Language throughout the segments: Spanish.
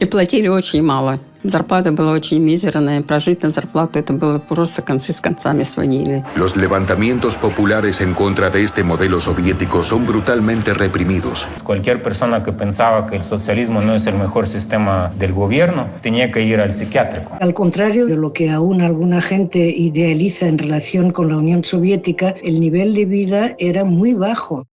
И платили очень мало. Зарплата была очень мизерная. Прожить на зарплату это было просто концы с концами сводили. Los levantamientos populares en contra de este modelo soviético son brutalmente reprimidos. Cualquier persona que pensaba que el socialismo no es el mejor sistema del gobierno tenía que ir al psiquiátrico. Al contrario de lo que aún alguna gente idealiza en relación con la Unión Soviética, el nivel de vida era muy bajo.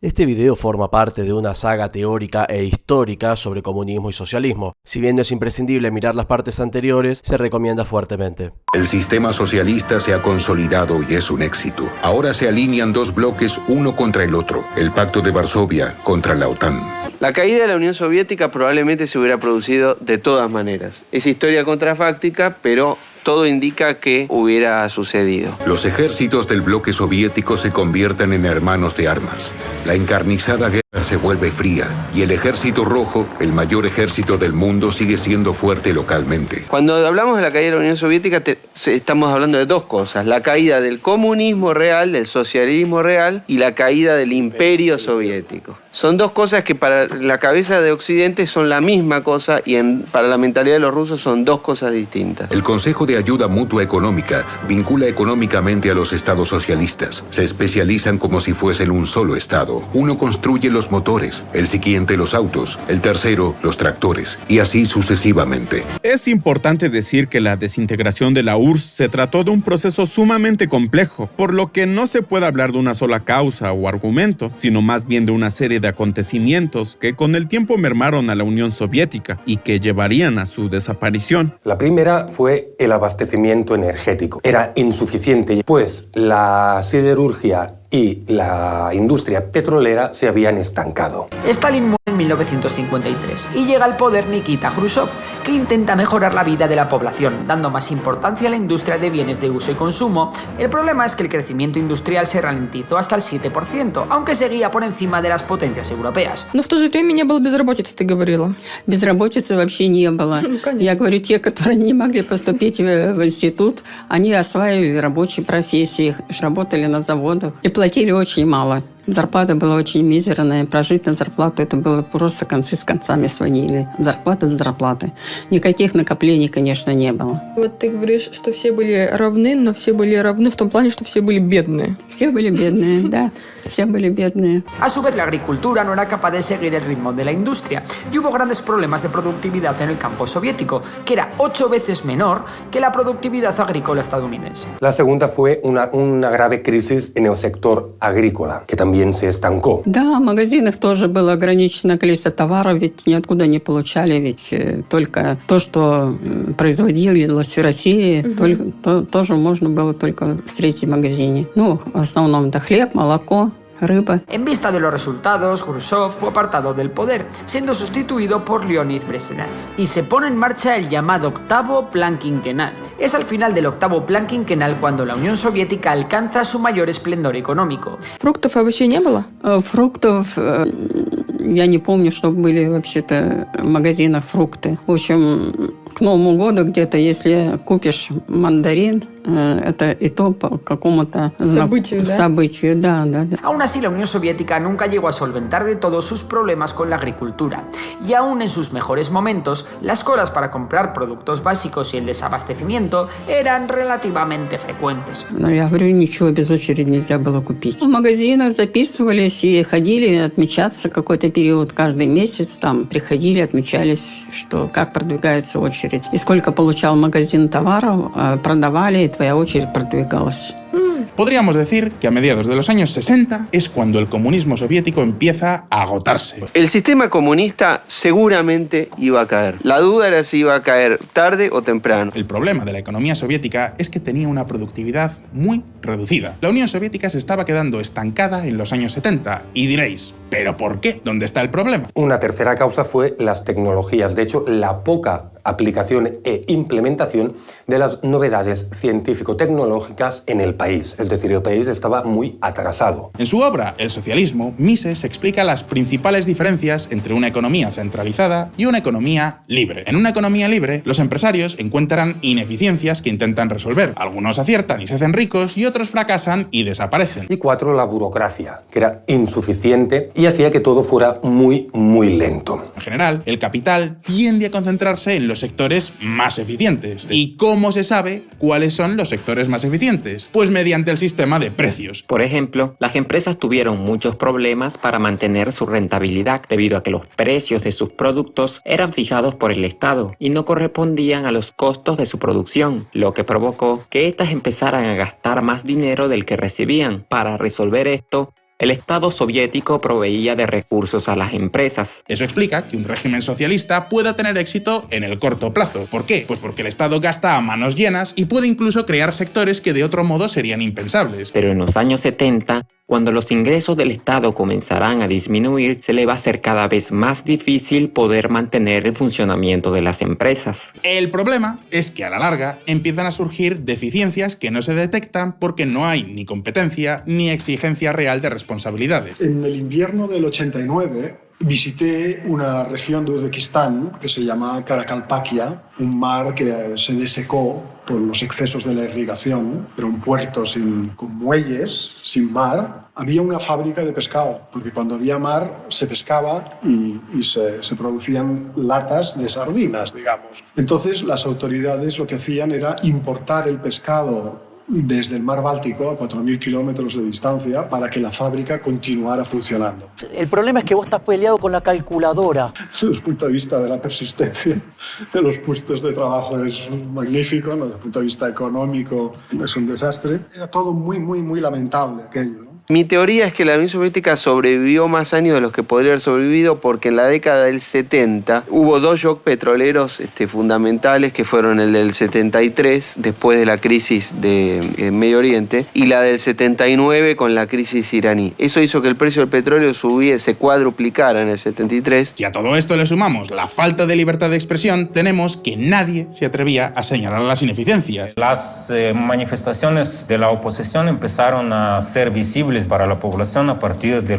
Este video forma parte de una saga teórica e histórica sobre comunismo y socialismo. Si bien no es imprescindible mirar las partes anteriores, se recomienda fuertemente. El sistema socialista se ha consolidado y es un éxito. Ahora se alinean dos bloques uno contra el otro. El Pacto de Varsovia contra la OTAN. La caída de la Unión Soviética probablemente se hubiera producido de todas maneras. Es historia contrafáctica, pero todo indica que hubiera sucedido. Los ejércitos del bloque soviético se convierten en hermanos de armas. La encarnizada guerra se vuelve fría y el ejército rojo, el mayor ejército del mundo, sigue siendo fuerte localmente. Cuando hablamos de la caída de la Unión Soviética, estamos hablando de dos cosas. La caída del comunismo real, del socialismo real, y la caída del imperio soviético. Son dos cosas que para la cabeza de Occidente son la misma cosa y para la mentalidad de los rusos son dos cosas distintas. El Consejo de Ayuda Mutua Económica vincula económicamente a los estados socialistas. Se especializan como si fuesen un solo estado. Uno construye los motores, el siguiente los autos, el tercero los tractores, y así sucesivamente. Es importante decir que la desintegración de la URSS se trató de un proceso sumamente complejo, por lo que no se puede hablar de una sola causa o argumento, sino más bien de una serie de acontecimientos que con el tiempo mermaron a la Unión Soviética y que llevarían a su desaparición. La primera fue el abastecimiento energético. Era insuficiente, pues la siderurgia y la industria petrolera se habían estancado. Stalin muere en 1953 y llega al poder Nikita Khrushchev, que intenta mejorar la vida de la población, dando más importancia a la industria de bienes de uso y consumo. El problema es que el crecimiento industrial se ralentizó hasta el 7%, aunque seguía por encima de las potencias europeas. Но в то же время не было безработицы, ты говорила. Безработицы вообще не было. Я говорю, те, которые не могли поступить в институт, они осваивали рабочие профессии, работали на заводах и платили очень мало. Зарплата была очень мизерная. Прожить на зарплату это было просто концы с концами сводили. Зарплата с зарплаты. Никаких накоплений, конечно, не было. Вот ты говоришь, что все были равны, но все были равны в том плане, что все были бедные. Все были бедные, да. Все были bедные. A su vez, la agricultura no era capaz de seguir el ritmo de la industria y hubo grandes problemas de productividad en el campo soviético, que era 8 veces menor que la productividad agrícola estadounidense. La segunda fue una grave crisis en el sector agrícola, que también se estancó. Да, в магазинах тоже было ограниченное количество товаров, ведь ниоткуда не получали, ведь только то, что производилось в России, тоже можно было только встретить в магазине. Ну, в основном это хлеб, молоко, рыба. En vista de los resultados, Khrushchev fue apartado del poder, siendo sustituido por Leonid Brezhnev, y se pone en marcha el llamado octavo plan quinquenal. Es al final del octavo plan quinquenal cuando la Unión Soviética alcanza su mayor esplendor económico. Фруктов и овощей не было? Фруктов, я не помню, что были вообще-то в магазинах фрукты. В общем, к Новому году где-то, если купишь мандарин, это и то по какому-то событию, да. Aún así, la Unión Soviética nunca llegó a solventar de todo sus problemas con la agricultura, y aún en sus mejores momentos, las colas para comprar productos básicos y el desabastecimiento eran relativamente frecuentes. Но я говорю, ничего без очереди нельзя было купить. В магазинах записывались и ходили отмечаться какой-то период, каждый месяц там приходили, отмечались, что как продвигается очередь. И сколько получал магазин товаров, продавали, и твоя очередь продвигалась. Podríamos decir que a mediados de los años 60 es cuando el comunismo soviético empieza a agotarse. El sistema comunista seguramente iba a caer. La duda era si iba a caer tarde o temprano. El problema de la economía soviética es que tenía una productividad muy reducida. La Unión Soviética se estaba quedando estancada en los años 70 y diréis, ¿Pero por qué? ¿Dónde está el problema? Una tercera causa fue las tecnologías. De hecho, la poca aplicación e implementación de las novedades científico-tecnológicas en el país. Es decir, el país estaba muy atrasado. En su obra, El socialismo, Mises explica las principales diferencias entre una economía centralizada y una economía libre. En una economía libre, los empresarios encuentran ineficiencias que intentan resolver. Algunos aciertan y se hacen ricos y otros fracasan y desaparecen. Y 4, la burocracia, que era insuficiente y hacía que todo fuera muy lento. En general, el capital tiende a concentrarse en los sectores más eficientes. ¿Y cómo se sabe cuáles son los sectores más eficientes? Pues mediante el sistema de precios. Por ejemplo, las empresas tuvieron muchos problemas para mantener su rentabilidad debido a que los precios de sus productos eran fijados por el Estado y no correspondían a los costos de su producción, lo que provocó que éstas empezaran a gastar más dinero del que recibían. Para resolver esto, el Estado soviético proveía de recursos a las empresas. Eso explica que un régimen socialista pueda tener éxito en el corto plazo. ¿Por qué? Pues porque el Estado gasta a manos llenas y puede incluso crear sectores que de otro modo serían impensables. Pero en los años 70, cuando los ingresos del Estado comenzarán a disminuir, se le va a hacer cada vez más difícil poder mantener el funcionamiento de las empresas. El problema es que a la larga empiezan a surgir deficiencias que no se detectan porque no hay ni competencia ni exigencia real de responsabilidades. En el invierno del 89 visité una región de Uzbekistán que se llama Karakalpakia, un mar que se desecó por los excesos de la irrigación. Era un puerto con muelles, sin mar. Había una fábrica de pescado, porque cuando había mar se pescaba y se producían latas de sardinas, digamos. Entonces las autoridades lo que hacían era importar el pescado desde el mar Báltico a 4.000 kilómetros de distancia para que la fábrica continuara funcionando. El problema es que vos estás peleado con la calculadora. Desde el punto de vista de la persistencia de los puestos de trabajo es magnífico, desde el punto de vista económico es un desastre. Era todo muy lamentable aquello, ¿no? Mi teoría es que la Unión Soviética sobrevivió más años de los que podría haber sobrevivido porque en la década del 70 hubo dos shocks petroleros fundamentales que fueron el del 73 después de la crisis de Medio Oriente y la del 79 con la crisis iraní. Eso hizo que el precio del petróleo se cuadruplicara en el 73. Y a todo esto le sumamos la falta de libertad de expresión, tenemos que nadie se atrevía a señalar las ineficiencias. Las manifestaciones de la oposición empezaron a ser visibles para la población a partir de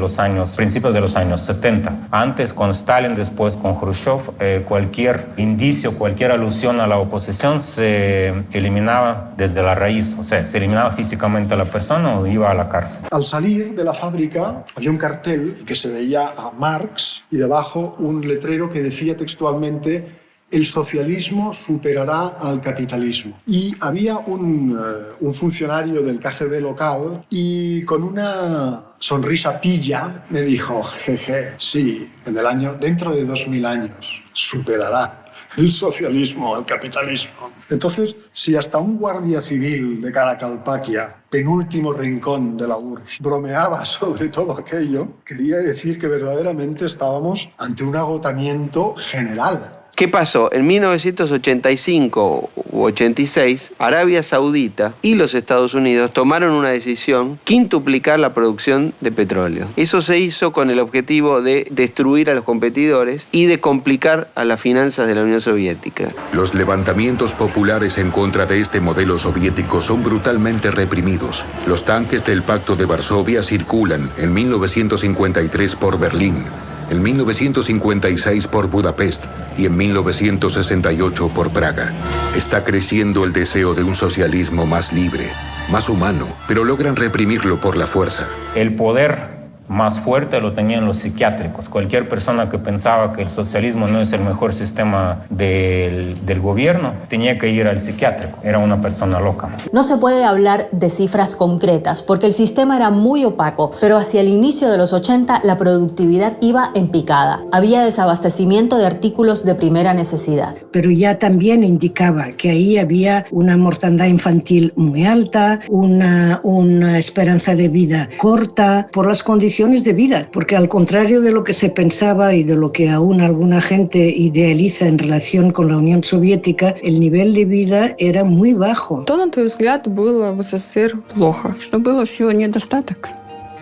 principios de los años 70. Antes con Stalin, después con Khrushchev, cualquier indicio, cualquier alusión a la oposición se eliminaba desde la raíz, o sea, se eliminaba físicamente a la persona o iba a la cárcel. Al salir de la fábrica había un cartel que se veía a Marx y debajo un letrero que decía textualmente: el socialismo superará al capitalismo. Y había un funcionario del KGB local y con una sonrisa pilla me dijo: jeje, sí, dentro de 2000 años superará el socialismo al capitalismo. Entonces, si hasta un guardia civil de Karakalpakia, penúltimo rincón de la URSS, bromeaba sobre todo aquello, quería decir que verdaderamente estábamos ante un agotamiento general. ¿Qué pasó? En 1985 u 86, Arabia Saudita y los Estados Unidos tomaron una decisión: quintuplicar la producción de petróleo. Eso se hizo con el objetivo de destruir a los competidores y de complicar a las finanzas de la Unión Soviética. Los levantamientos populares en contra de este modelo soviético son brutalmente reprimidos. Los tanques del Pacto de Varsovia circulan en 1953 por Berlín, en 1956 por Budapest y en 1968 por Praga. Está creciendo el deseo de un socialismo más libre, más humano, pero logran reprimirlo por la fuerza. El poder más fuerte lo tenían los psiquiátricos. Cualquier persona que pensaba que el socialismo no es el mejor sistema del gobierno tenía que ir al psiquiátrico. Era una persona loca. No se puede hablar de cifras concretas porque el sistema era muy opaco, pero hacia el inicio de los 80 la productividad iba en picada. Había desabastecimiento de artículos de primera necesidad. Pero ya también indicaba que ahí había una mortandad infantil muy alta, una esperanza de vida corta por las condiciones de vida, porque al contrario de lo que se pensaba y de lo que aún alguna gente idealiza en relación con la Unión Soviética, el nivel de vida era muy bajo. Что, на твой взгляд, было в СССР плохо? Что было всего недостаток.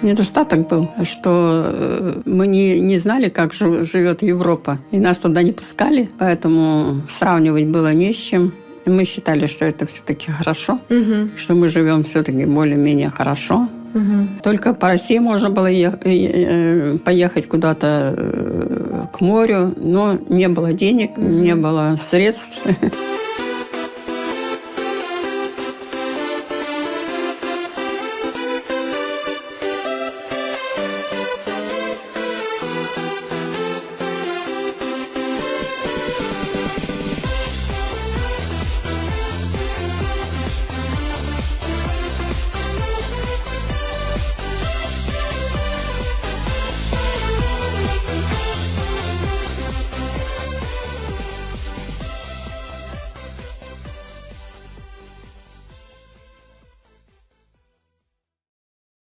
Недостаток был, что мы не знали, как живет Европа. И нас туда не пускали, поэтому сравнивать было не с чем. И мы считали, что это все-таки хорошо, что мы живем все-таки более-менее хорошо. Только по России можно было поехать куда-то к морю, но не было денег, не было средств.